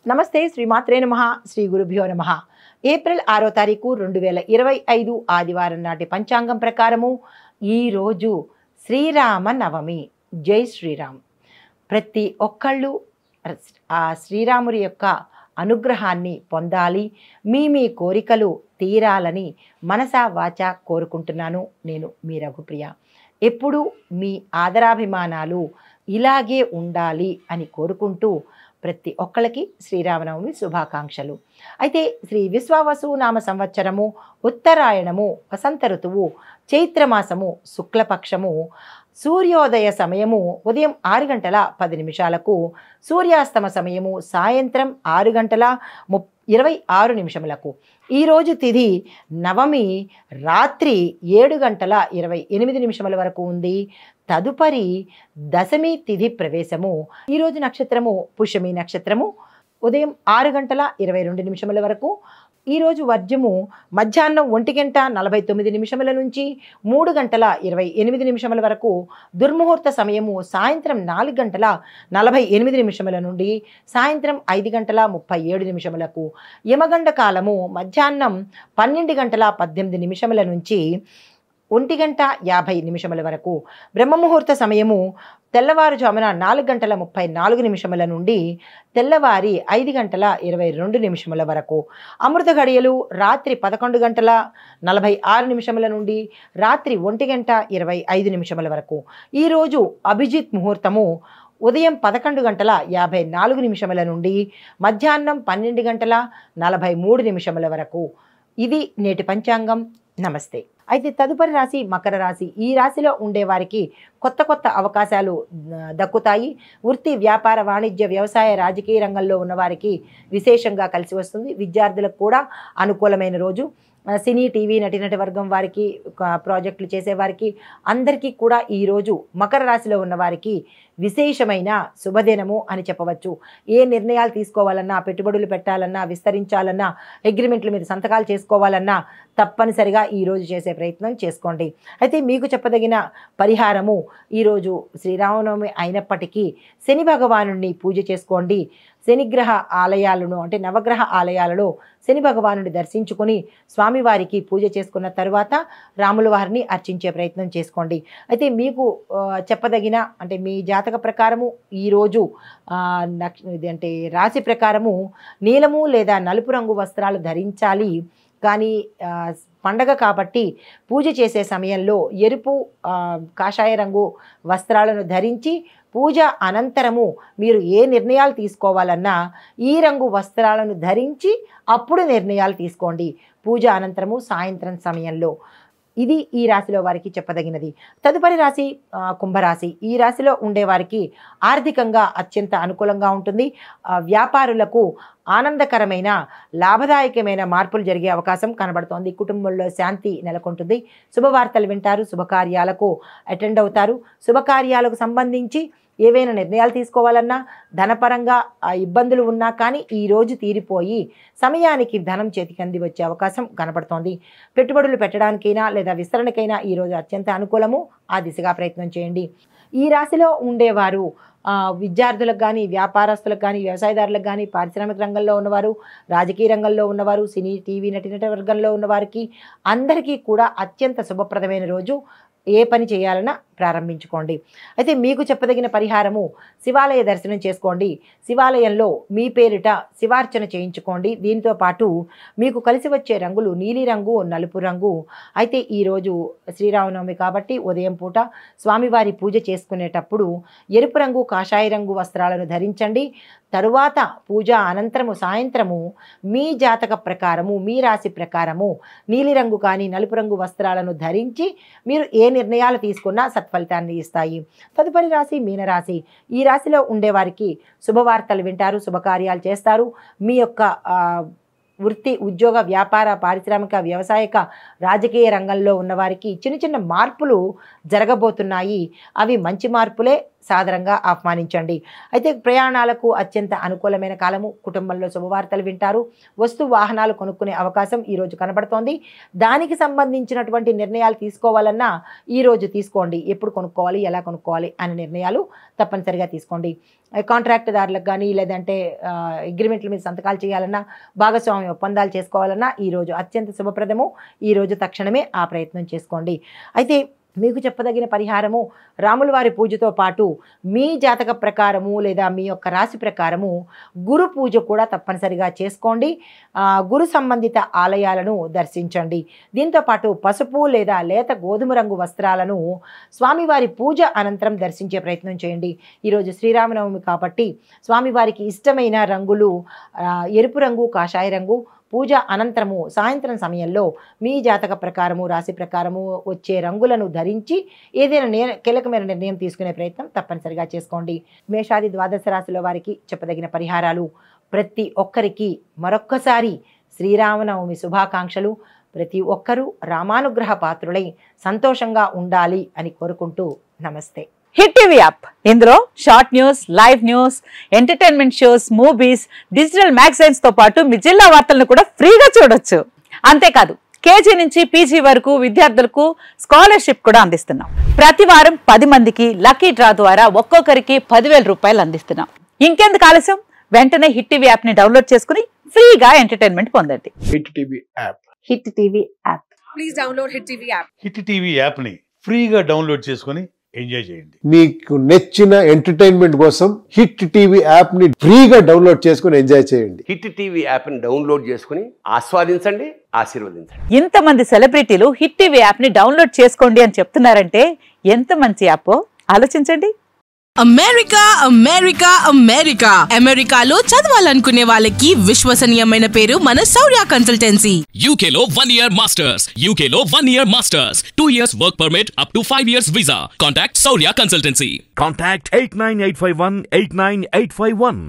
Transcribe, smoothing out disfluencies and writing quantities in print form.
నమస్తే శ్రీమాత్రే నమః శ్రీ గురుభ్యో నమః. ఏప్రిల్ 6వ తారీఖు 2025 ఆదివారం నాటి పంచాంగం ప్రకారము ఈరోజు శ్రీరామ నవమి. జై శ్రీరామ్. ప్రతి ఒక్కళ్ళు ఆ శ్రీరాముడి యొక్క అనుగ్రహాన్ని పొందాలి, మీ కోరికలు తీరాలని మనసా వాచా కోరుకుంటున్నాను. నేను మీ రఘుప్రియ. ఎప్పుడు మీ ఆదరాభిమానాలు ఇలాగే ఉండాలి అని కోరుకుంటూ ప్రతి ఒక్కళ్ళకి శ్రీరామనవమి శుభాకాంక్షలు. అయితే శ్రీ విశ్వావసు నామ సంవత్సరము ఉత్తరాయణము వసంత ఋతువు చైత్రమాసము శుక్లపక్షము సూర్యోదయ సమయము ఉదయం 6 గంటల 10 నిమిషాలకు, సూర్యాస్తమ సమయము సాయంత్రం 6 గంటల 26 నిమిషములకు. ఈరోజు తిథి నవమి రాత్రి 7 గంటల 28 నిమిషముల వరకు ఉంది. తదుపరి దశమి తిథి ప్రవేశము. ఈరోజు నక్షత్రము పుష్యమి నక్షత్రము ఉదయం 6 గంటల 22 నిమిషముల వరకు. ఈరోజు వర్జము మధ్యాహ్నం 1 గంట 49 నిమిషముల నుంచి 3 గంటల 28 నిమిషముల వరకు. దుర్ముహూర్త సమయము సాయంత్రం 4 గంటల 48 నిమిషముల నుండి సాయంత్రం 5 గంటల 37 నిమిషములకు. యమగండ కాలము మధ్యాహ్నం 12 గంటల 18 నిమిషముల నుంచి 1 గంట 50 నిమిషముల వరకు. బ్రహ్మముహూర్త సమయము తెల్లవారుజామున 4 గంటల 34 నిమిషముల నుండి తెల్లవారి 5 గంటల 22 నిమిషముల వరకు. అమృత గడియలు రాత్రి 11 గంటల 46 నిమిషముల నుండి రాత్రి 1 గంట 25 నిమిషముల వరకు. ఈరోజు అభిజిత్ ముహూర్తము ఉదయం 11 గంటల 54 నిమిషముల నుండి మధ్యాహ్నం 12 గంటల 43 నిమిషముల వరకు. ఇది నేటి పంచాంగం. నమస్తే. అయితే తదుపరి రాశి మకర రాశి. ఈ రాశిలో ఉండేవారికి కొత్త అవకాశాలు దక్కుతాయి. వృత్తి, వ్యాపార, వాణిజ్య, వ్యవసాయ, రాజకీయ రంగంలో ఉన్నవారికి విశేషంగా కలిసి వస్తుంది. విద్యార్థులకు కూడా అనుకూలమైన రోజు. సినీ, టీవీ నటినటి వర్గం వారికి, ప్రాజెక్టులు చేసేవారికి అందరికీ కూడా ఈరోజు మకర రాశిలో ఉన్నవారికి విశేషమైన శుభదినము అని చెప్పవచ్చు. ఏ నిర్ణయాలు తీసుకోవాలన్నా, పెట్టుబడులు పెట్టాలన్నా, విస్తరించాలన్నా, అగ్రిమెంట్ల మీద సంతకాలు చేసుకోవాలన్నా తప్పనిసరిగా ఈరోజు చేసే ప్రయత్నం చేసుకోండి. అయితే మీకు చెప్పదగిన పరిహారము ఈరోజు శ్రీరామనవమి అయినప్పటికీ శని భగవానుడిని పూజ చేసుకోండి. శనిగ్రహ ఆలయాలను అంటే నవగ్రహ ఆలయాలలో శని భగవానుడి దర్శించుకొని స్వామివారికి పూజ చేసుకున్న తర్వాత రాముల వారిని అర్చించే ప్రయత్నం చేసుకోండి. అయితే మీకు చెప్పదగిన అంటే మీ జాతక ప్రకారము ఈరోజు అంటే రాశి ప్రకారము నీలము లేదా నలుపు రంగు వస్త్రాలు ధరించాలి. కానీ పండగ కాబట్టి పూజ చేసే సమయంలో ఎరుపు, కాషాయ రంగు వస్త్రాలను ధరించి పూజ అనంతరము మీరు ఏ నిర్ణయాలు తీసుకోవాలన్నా ఈ రంగు వస్త్రాలను ధరించి అప్పుడు నిర్ణయాలు తీసుకోండి పూజ అనంతరము సాయంత్రం సమయంలో. ఇది ఈ రాశిలో వారికి చెప్పదగినది. తదుపరి రాశి కుంభరాశి. ఈ రాశిలో ఉండేవారికి ఆర్థికంగా అత్యంత అనుకూలంగా ఉంటుంది. వ్యాపారులకు ఆనందకరమైన లాభదాయకమైన మార్పులు జరిగే అవకాశం కనబడుతోంది. కుటుంబంలో శాంతి నెలకొంటుంది. శుభవార్తలు వింటారు. శుభకార్యాలకు అటెండ్ అవుతారు. శుభకార్యాలకు సంబంధించి ఏవైనా నిర్ణయాలు తీసుకోవాలన్నా, ధనపరంగా ఇబ్బందులు ఉన్నా కానీ ఈరోజు తీరిపోయి సమయానికి ధనం చేతికి అంది వచ్చే అవకాశం కనబడుతోంది. పెట్టుబడులు పెట్టడానికైనా లేదా విస్తరణకైనా ఈరోజు అత్యంత అనుకూలము. ఆ దిశగా ప్రయత్నం చేయండి. ఈ రాశిలో ఉండేవారు విద్యార్థులకు కానీ, వ్యాపారస్తులకు కానీ, వ్యవసాయదారులకు కానీ, పారిశ్రామిక రంగంలో ఉన్నవారు, రాజకీయ రంగంలో ఉన్నవారు, సినీ, టీవీ నటినట వర్గంలో ఉన్నవారికి అందరికీ కూడా అత్యంత శుభప్రదమైన రోజు. ఏ పని చేయాలన్నా ప్రారంభించుకోండి. అయితే మీకు చెప్పదగిన పరిహారము శివాలయ దర్శనం చేసుకోండి. శివాలయంలో మీ పేరిట శివార్చన చేయించుకోండి. దీంతో పాటు మీకు కలిసి వచ్చే రంగులు నీలిరంగు, నలుపు రంగు. అయితే ఈరోజు శ్రీరామనవమి కాబట్టి ఉదయం పూట స్వామివారి పూజ చేసుకునేటప్పుడు ఎరుపు రంగు, కాషాయ రంగు వస్త్రాలను ధరించండి. తరువాత పూజ అనంతరము సాయంత్రము మీ జాతక ప్రకారము, మీ రాశి ప్రకారము నీలిరంగు కానీ నలుపు రంగు వస్త్రాలను ధరించి మీరు ఏ నిర్ణయాలు తీసుకున్నా సత్ఫలితాన్ని ఇస్తాయి. తదుపరి రాశి మీనరాశి. ఈ రాశిలో ఉండేవారికి శుభవార్తలు వింటారు. శుభకార్యాలు చేస్తారు. మీ యొక్క వృత్తి, ఉద్యోగ, వ్యాపార, పారిశ్రామిక, వ్యవసాయక, రాజకీయ రంగంలో ఉన్నవారికి చిన్న మార్పులు జరగబోతున్నాయి. అవి మంచి మార్పులే. సాదరంగా ఆహ్వానించండి. అయితే ప్రయాణాలకు అత్యంత అనుకూలమైన కాలము. కుటుంబంలో శుభవార్తలు వింటారు. వస్తు వాహనాలు కొనుక్కునే అవకాశం ఈరోజు కనబడుతోంది. దానికి సంబంధించినటువంటి నిర్ణయాలు తీసుకోవాలన్నా ఈరోజు తీసుకోండి. ఎప్పుడు కొనుక్కోవాలి, ఎలా కొనుక్కోవాలి అనే నిర్ణయాలు తప్పనిసరిగా తీసుకోండి. కాంట్రాక్టుదారులకు కానీ లేదంటే అగ్రిమెంట్ల మీద సంతకాలు చేయాలన్నా, భాగస్వామ్య ఒప్పందాలు చేసుకోవాలన్నా ఈరోజు అత్యంత శుభప్రదము. ఈరోజు తక్షణమే ఆ ప్రయత్నం చేసుకోండి. అయితే మీకు చెప్పదగిన పరిహారము, రాముల వారి పూజతో పాటు మీ జాతక ప్రకారము లేదా మీ యొక్క రాశి ప్రకారము గురు పూజ కూడా తప్పనిసరిగా చేసుకోండి. గురు సంబంధిత ఆలయాలను దర్శించండి. దీంతోపాటు పసుపు లేదా లేత గోధుమ రంగు వస్త్రాలను స్వామివారి పూజ అనంతరం దర్శించే ప్రయత్నం చేయండి. ఈరోజు శ్రీరామనవమి కాబట్టి స్వామివారికి ఇష్టమైన రంగులు ఎరుపు రంగు, కాషాయ రంగు. పూజ అనంతరము సాయంత్రం సమయంలో మీ జాతక ప్రకారము, రాశి ప్రకారము వచ్చే రంగులను ధరించి ఏదైనా కీలకమైన నిర్ణయం తీసుకునే ప్రయత్నం తప్పనిసరిగా చేసుకోండి. మేషాది ద్వాదశ రాశిలో వారికి చెప్పదగిన పరిహారాలు. ప్రతి ఒక్కరికి మరొక్కసారి శ్రీరామనవమి శుభాకాంక్షలు. ప్రతి ఒక్కరూ రామానుగ్రహ పాత్రులై సంతోషంగా ఉండాలి అని కోరుకుంటూ నమస్తే. హిట్ టీవీ యాప్, ఇందులో short news, live news, entertainment shows, movies, digital magazines తో పాటు మీ జిల్లా వార్తలను కూడా ఫ్రీగా చూడొచ్చు. అంతేకాదు కేజీ నుంచి పీజీ వరకు విద్యార్థులకు స్కాలర్షిప్ కూడా అందిస్తున్నాం. ప్రతి వారం 10 మందికి లక్కీ డ్రా ద్వారా ఒక్కొక్కరికి 10,000 రూపాయలు అందిస్తున్నాం. ఇంకెందుకు ఆలస్యం, వెంటనే హిట్ టీవీ యాప్ ని డౌన్లోడ్ చేసుకుని ఫ్రీగా ఎంటర్టైన్మెంట్ పొందండి. Hit TV app. Hit TV app. Please download hit TV app. Hit TV app ని ఫ్రీగా డౌన్లోడ్ చేసుకుని ఎంజాయ్ చేయండి. మీకు నచ్చిన ఎంటర్టైన్మెంట్ కోసం హిట్ టీవీ యాప్ ని ఫ్రీగా డౌన్లోడ్ చేసుకుని ఎంజాయ్ చేయండి. హిట్ టీవీ యాప్ ని డౌన్లోడ్ చేసుకుని ఆస్వాదించండి, ఆశీర్వదించండి. ఇంతమంది సెలబ్రిటీలు హిట్ టీవీ యాప్ ని డౌన్లోడ్ చేసుకోండి అని చెప్తున్నారంటే ఎంత మంచి యాప్ ఆలోచించండి. అమెరికా అమెరికా అమెరికా అమెరికాలో చదవాలనుకునే వాళ్ళకి విశ్వసనీయమైన పేరు మన శౌర్య కన్సల్టెన్సీ. UK లో 1 year masters. UK లో 1 year masters. 2 years work permit up to 5 years visa. Contact Saurya Consultancy. Contact 89851 89851.